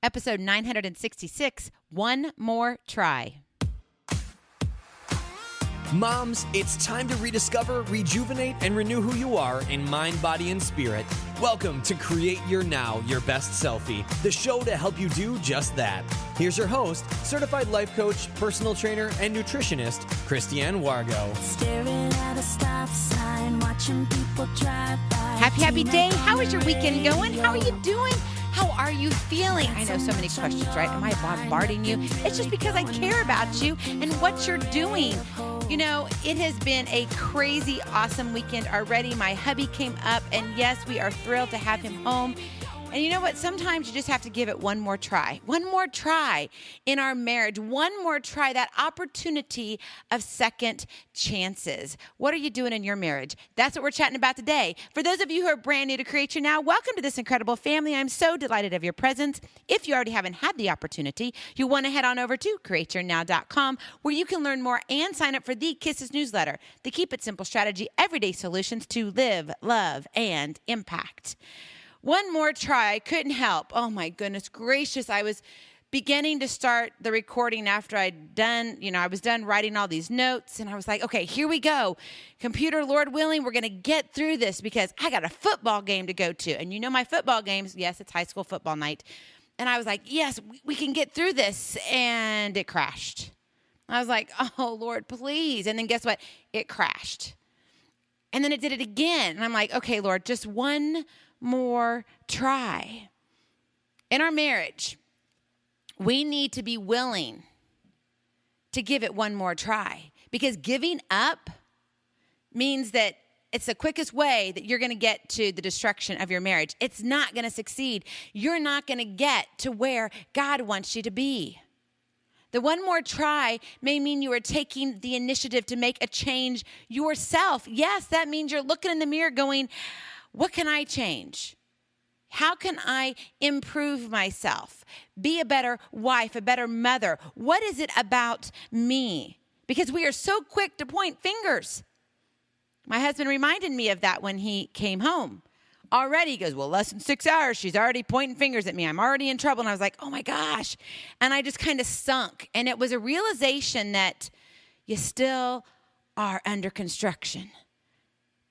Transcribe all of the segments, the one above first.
episode 966, One More Try. Moms, it's time to rediscover, rejuvenate, and renew who you are in mind, body, and spirit. Welcome to Create Your Now, Your Best Selfie, the show to help you do just that. Here's your host, certified life coach, personal trainer, and nutritionist, Christiane Wargo. Staring at a stop sign, watching people drive by. Happy day. How is your weekend going? How are you doing? How are you feeling? I know so many questions, right? Am I bombarding you? It's just because I care about you and what you're doing. You know, it has been a crazy, awesome weekend already. My hubby came up, and yes, we are thrilled to have him home. And you know what? Sometimes you just have to give it one more try in our marriage, one more try, that opportunity of second chances. What are you doing in your marriage? That's what we're chatting about today. For those of you who are brand new to Create Your Now, welcome to this incredible family. I'm so delighted of your presence. If you already haven't had the opportunity, you want to head on over to createyournow.com, where you can learn more and sign up for the Kisses newsletter, the Keep It Simple strategy, everyday solutions to live, love, and impact. One more try, couldn't help. Oh my goodness gracious. I was beginning to start the recording after I was done writing all these notes, and I was like, okay, here we go. Computer, Lord willing, we're going to get through this because I got a football game to go to. And you know my football games, yes, it's high school football night. And I was like, yes, we can get through this. And it crashed. I was like, oh Lord, please. And then guess what? It crashed. And then it did it again. And I'm like, okay, Lord, just one more try. In our marriage, we need to be willing to give it one more try, because giving up means that it's the quickest way that you're going to get to the destruction of your marriage. It's not going to succeed. You're not going to get to where God wants you to be. The one more try may mean you are taking the initiative to make a change yourself. Yes, that means you're looking in the mirror going, what can I change? How can I improve myself? Be a better wife, a better mother? What is it about me? Because we are so quick to point fingers. My husband reminded me of that when he came home. Already, he goes, well, less than 6 hours, she's already pointing fingers at me. I'm already in trouble. And I was like, oh my gosh. And I just kind of sunk. And it was a realization that you still are under construction.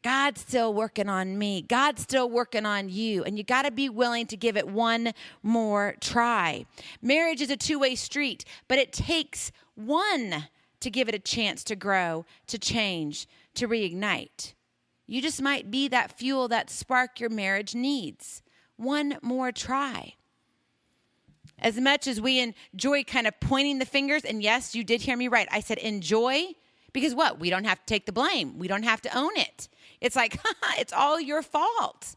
God's still working on me. God's still working on you. And you got to be willing to give it one more try. Marriage is a two-way street, but it takes one to give it a chance to grow, to change, to reignite. You just might be that fuel, that spark your marriage needs. One more try. As much as we enjoy kind of pointing the fingers, and yes, you did hear me right. I said enjoy, because what? We don't have to take the blame. We don't have to own it. It's like, it's all your fault.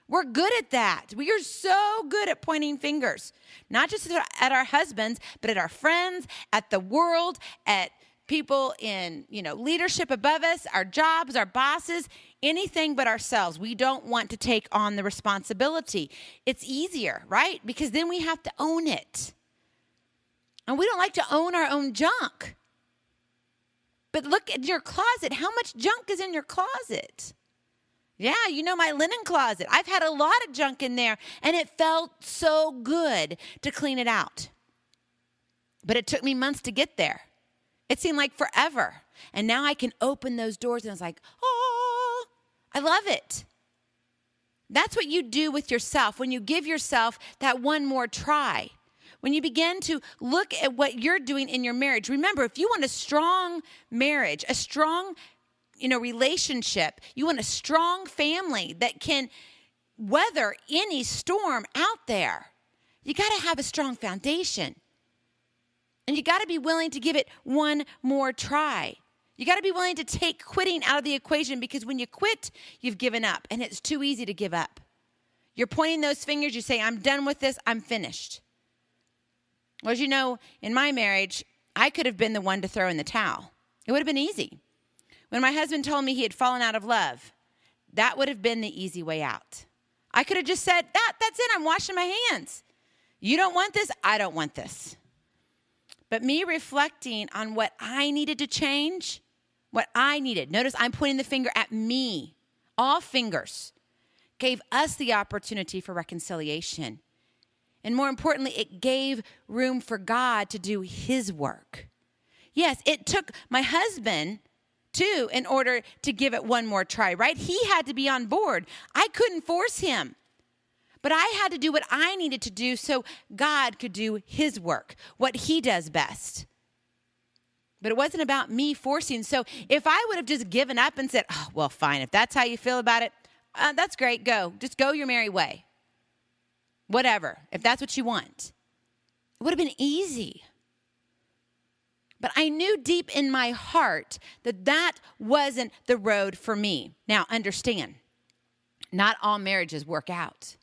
We're good at that. We are so good at pointing fingers, not just at our husbands, but at our friends, at the world, at people in, leadership above us, our jobs, our bosses, anything but ourselves. We don't want to take on the responsibility. It's easier, right? Because then we have to own it. And we don't like to own our own junk. But look at your closet. How much junk is in your closet? Yeah, my linen closet. I've had a lot of junk in there, and it felt so good to clean it out. But it took me months to get there. It seemed like forever. And now I can open those doors, and it's like, oh, I love it. That's what you do with yourself when you give yourself that one more try. When you begin to look at what you're doing in your marriage, remember, if you want a strong marriage, a strong, relationship, you want a strong family that can weather any storm out there, you got to have a strong foundation. And you got to be willing to give it one more try. You got to be willing to take quitting out of the equation, because when you quit, you've given up, and it's too easy to give up. You're pointing those fingers. You say, I'm done with this. I'm finished. Well, as you know, in my marriage, I could have been the one to throw in the towel. It would have been easy. When my husband told me he had fallen out of love, that would have been the easy way out. I could have just said, that's it. I'm washing my hands. You don't want this. I don't want this. But me reflecting on what I needed to change, what I needed. Notice I'm pointing the finger at me. All fingers gave us the opportunity for reconciliation. And more importantly, it gave room for God to do his work. Yes, it took my husband too in order to give it one more try, right? He had to be on board. I couldn't force him. But I had to do what I needed to do so God could do his work, what he does best. But it wasn't about me forcing. So if I would have just given up and said, oh, well, fine, if that's how you feel about it, that's great, go. Just go your merry way. Whatever, if that's what you want. It would have been easy. But I knew deep in my heart that that wasn't the road for me. Now, understand, not all marriages work out.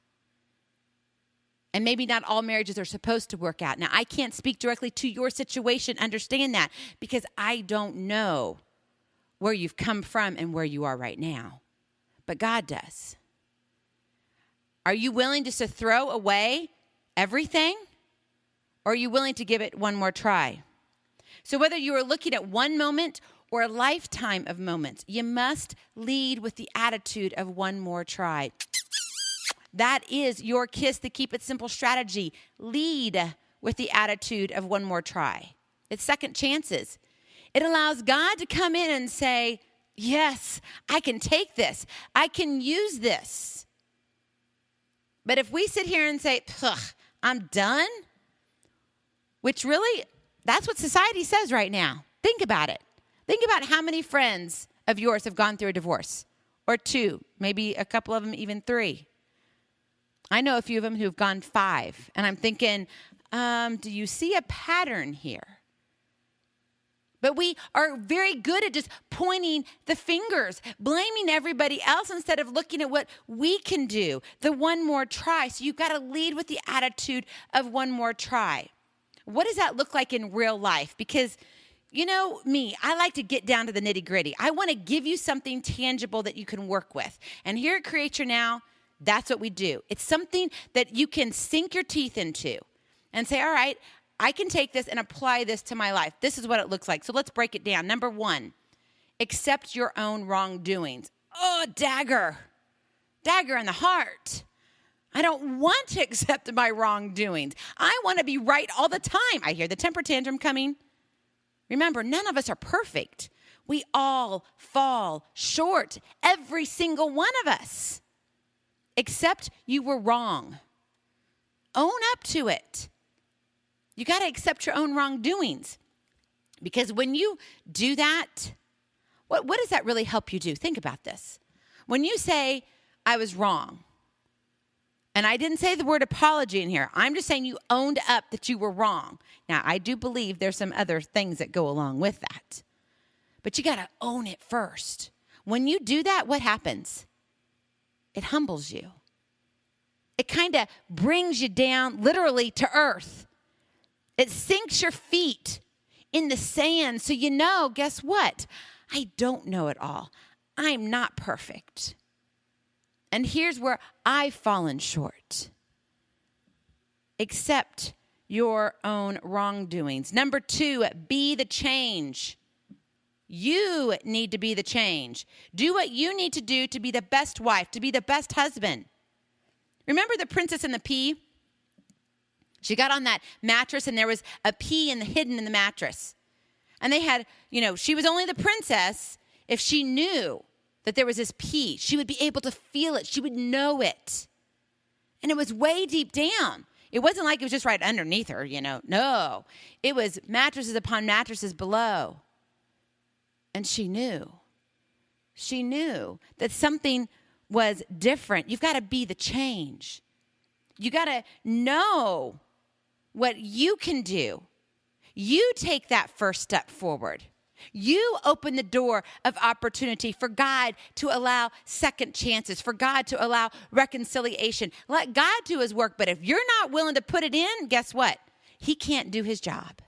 And maybe not all marriages are supposed to work out. Now, I can't speak directly to your situation, understand that, because I don't know where you've come from and where you are right now. But God does. Are you willing just to throw away everything? Or are you willing to give it one more try? So whether you are looking at one moment or a lifetime of moments, you must lead with the attitude of one more try. That is your Kiss the Keep It Simple strategy. Lead with the attitude of one more try. It's second chances. It allows God to come in and say, yes, I can take this. I can use this. But if we sit here and say, I'm done, which really, that's what society says right now. Think about it. Think about how many friends of yours have gone through a divorce, or two, maybe a couple of them even three. I know a few of them who've gone 5, and I'm thinking, do you see a pattern here? But we are very good at just pointing the fingers, blaming everybody else instead of looking at what we can do, the one more try. So you've got to lead with the attitude of one more try. What does that look like in real life? Because, you know me, I like to get down to the nitty gritty. I want to give you something tangible that you can work with. And here at Create Your Now, that's what we do. It's something that you can sink your teeth into and say, all right, I can take this and apply this to my life. This is what it looks like. So let's break it down. Number 1, accept your own wrongdoings. Oh, dagger in the heart. I don't want to accept my wrongdoings. I want to be right all the time. I hear the temper tantrum coming. Remember, none of us are perfect. We all fall short, every single one of us. Accept you were wrong. Own up to it. You got to accept your own wrongdoings. Because when you do that, what does that really help you do? Think about this. When you say, I was wrong, and I didn't say the word apology in here. I'm just saying you owned up that you were wrong. Now, I do believe there's some other things that go along with that. But you got to own it first. When you do that, what happens? It humbles you. It kind of brings you down literally to earth. It sinks your feet in the sand so you know, guess what? I don't know it all. I'm not perfect. And here's where I've fallen short. Accept your own wrongdoings. Number 2, be the change. You need to be the change. Do what you need to do to be the best wife, to be the best husband. Remember the princess and the pea? She got on that mattress and there was a pea hidden in the mattress. And they had, she was only the princess if she knew that there was this pea. She would be able to feel it. She would know it. And it was way deep down. It wasn't like it was just right underneath her, No. It was mattresses upon mattresses below. And she knew. She knew that something was different. You've got to be the change. You got to know what you can do. You take that first step forward. You open the door of opportunity for God to allow second chances, for God to allow reconciliation. Let God do his work. But if you're not willing to put it in, guess what? He can't do his job.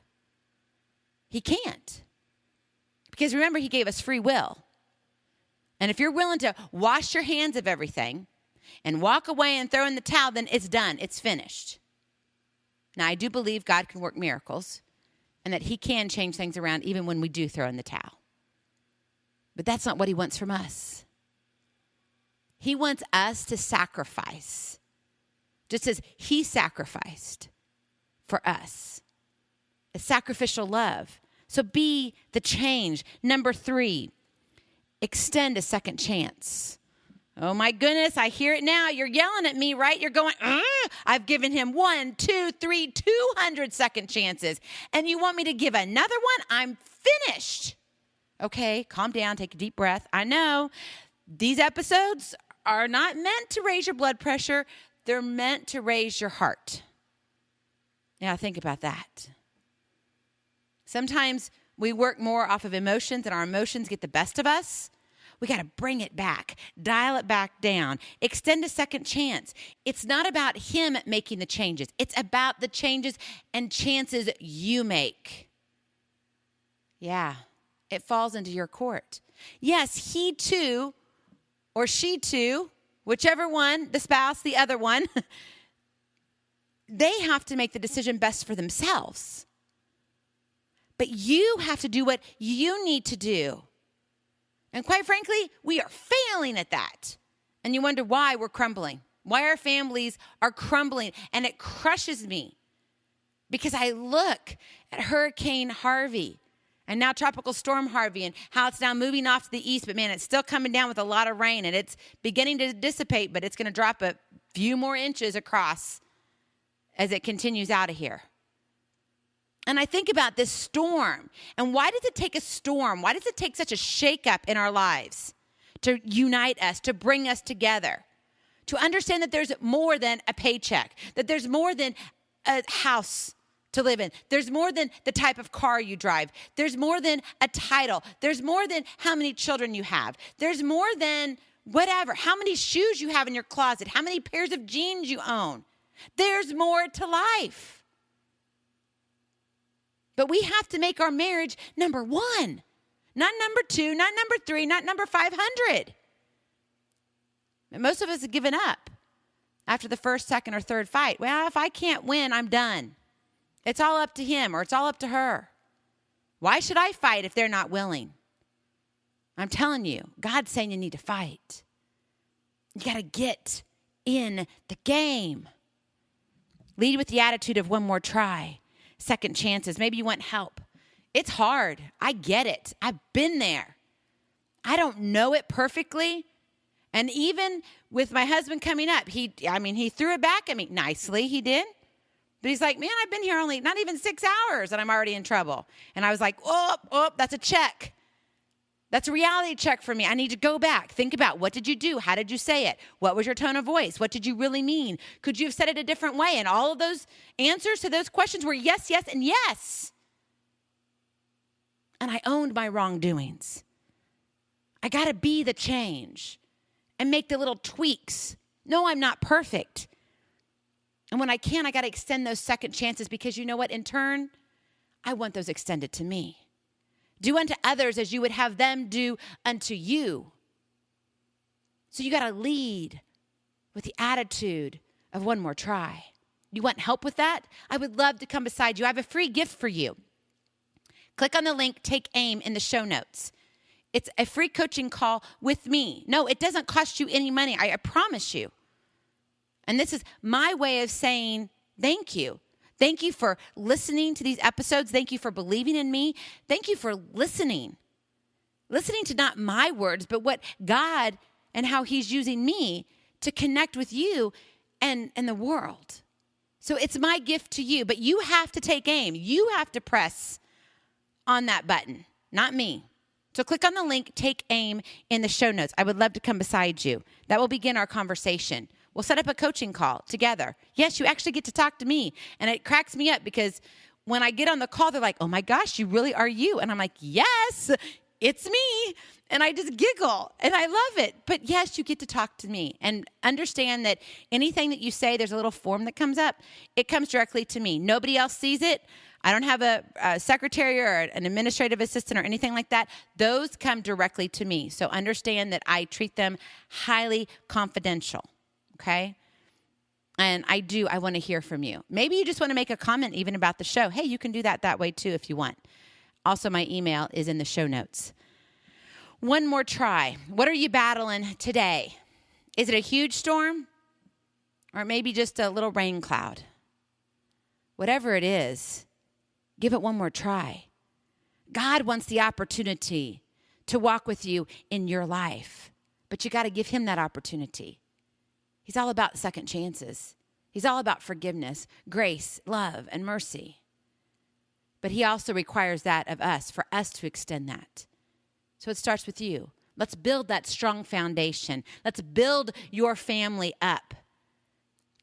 He can't. Because remember, he gave us free will. And if you're willing to wash your hands of everything and walk away and throw in the towel, then it's done. It's finished. Now, I do believe God can work miracles and that he can change things around even when we do throw in the towel. But that's not what he wants from us. He wants us to sacrifice just as he sacrificed for us. A sacrificial love. So be the change. Number 3, extend a second chance. Oh my goodness, I hear it now. You're yelling at me, right? You're going, I've given him 1, 2, 3, 200 second chances. And you want me to give another one? I'm finished. Okay, calm down, take a deep breath. I know these episodes are not meant to raise your blood pressure. They're meant to raise your heart. Now think about that. Sometimes we work more off of emotions and our emotions get the best of us. We got to bring it back, dial it back down, extend a second chance. It's not about him making the changes. It's about the changes and chances you make. Yeah, it falls into your court. Yes, he too, or she too, whichever one, the spouse, the other one, they have to make the decision best for themselves. But you have to do what you need to do. And quite frankly, we are failing at that. And you wonder why we're crumbling, why our families are crumbling. And it crushes me because I look at Hurricane Harvey and now Tropical Storm Harvey and how it's now moving off to the east. But man, it's still coming down with a lot of rain and it's beginning to dissipate, but it's going to drop a few more inches across as it continues out of here. And I think about this storm. And why does it take a storm? Why does it take such a shakeup in our lives to unite us, to bring us together, to understand that there's more than a paycheck, that there's more than a house to live in. There's more than the type of car you drive. There's more than a title. There's more than how many children you have. There's more than whatever, how many shoes you have in your closet, how many pairs of jeans you own. There's more to life. But we have to make our marriage number 1, not number 2, not number 3, not number 500. And most of us have given up after the first, second, or third fight. Well, if I can't win, I'm done. It's all up to him or it's all up to her. Why should I fight if they're not willing? I'm telling you, God's saying you need to fight. You got to get in the game. Lead with the attitude of one more try. Second chances. Maybe you want help. It's hard. I get it. I've been there. I don't know it perfectly. And even with my husband coming up, he threw it back at me nicely. He did. But he's like, man, I've been here only not even 6 hours and I'm already in trouble. And I was like, oh, that's a check. That's a reality check for me. I need to go back. Think about what did you do? How did you say it? What was your tone of voice? What did you really mean? Could you have said it a different way? And all of those answers to those questions were yes, yes, and yes. And I owned my wrongdoings. I got to be the change and make the little tweaks. No, I'm not perfect. And when I can, I got to extend those second chances because you know what? In turn, I want those extended to me. Do unto others as you would have them do unto you. So you got to lead with the attitude of one more try. You want help with that? I would love to come beside you. I have a free gift for you. Click on the link, Take Aim, in the show notes. It's a free coaching call with me. No, it doesn't cost you any money. I promise you. And this is my way of saying thank you. Thank you for listening to these episodes. Thank you for believing in me. Thank you for listening. Listening to not my words, but what God and how he's using me to connect with you and the world. So it's my gift to you, but you have to take aim. You have to press on that button, not me. So click on the link, Take Aim, in the show notes. I would love to come beside you. That will begin our conversation. We'll set up a coaching call together. Yes, you actually get to talk to me. And it cracks me up because when I get on the call, they're like, oh my gosh, you really are you. And I'm like, yes, it's me. And I just giggle and I love it. But yes, you get to talk to me and understand that anything that you say, there's a little form that comes up. It comes directly to me. Nobody else sees it. I don't have a secretary or an administrative assistant or anything like that. Those come directly to me. So understand that I treat them highly confidential. Okay? And I want to hear from you. Maybe you just want to make a comment even about the show. Hey, you can do that way too if you want. Also, my email is in the show notes. One more try. What are you battling today? Is it a huge storm or maybe just a little rain cloud. Whatever it is, give it one more try. God wants the opportunity to walk with you in your life, but you got to give him that opportunity. He's all about second chances. He's all about forgiveness, grace, love, and mercy. But he also requires that of us, for us to extend that. So it starts with you. Let's build that strong foundation. Let's build your family up.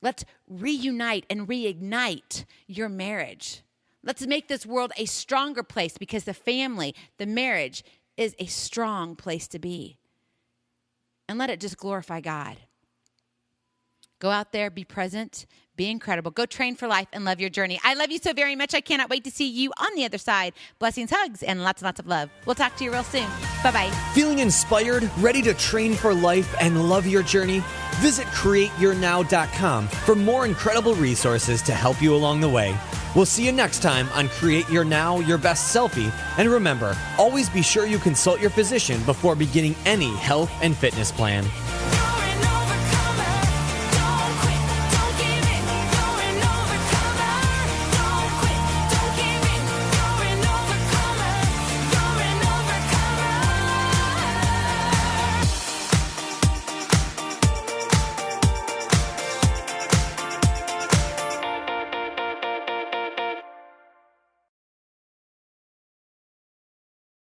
Let's reunite and reignite your marriage. Let's make this world a stronger place, because the family, the marriage, is a strong place to be. And let it just glorify God. Go out there, be present, be incredible. Go train for life and love your journey. I love you so very much. I cannot wait to see you on the other side. Blessings, hugs, and lots and lots of love. We'll talk to you real soon. Bye-bye. Feeling inspired, ready to train for life and love your journey? Visit createyournow.com for more incredible resources to help you along the way. We'll see you next time on Create Your Now, Your Best Selfie. And remember, always be sure you consult your physician before beginning any health and fitness plan.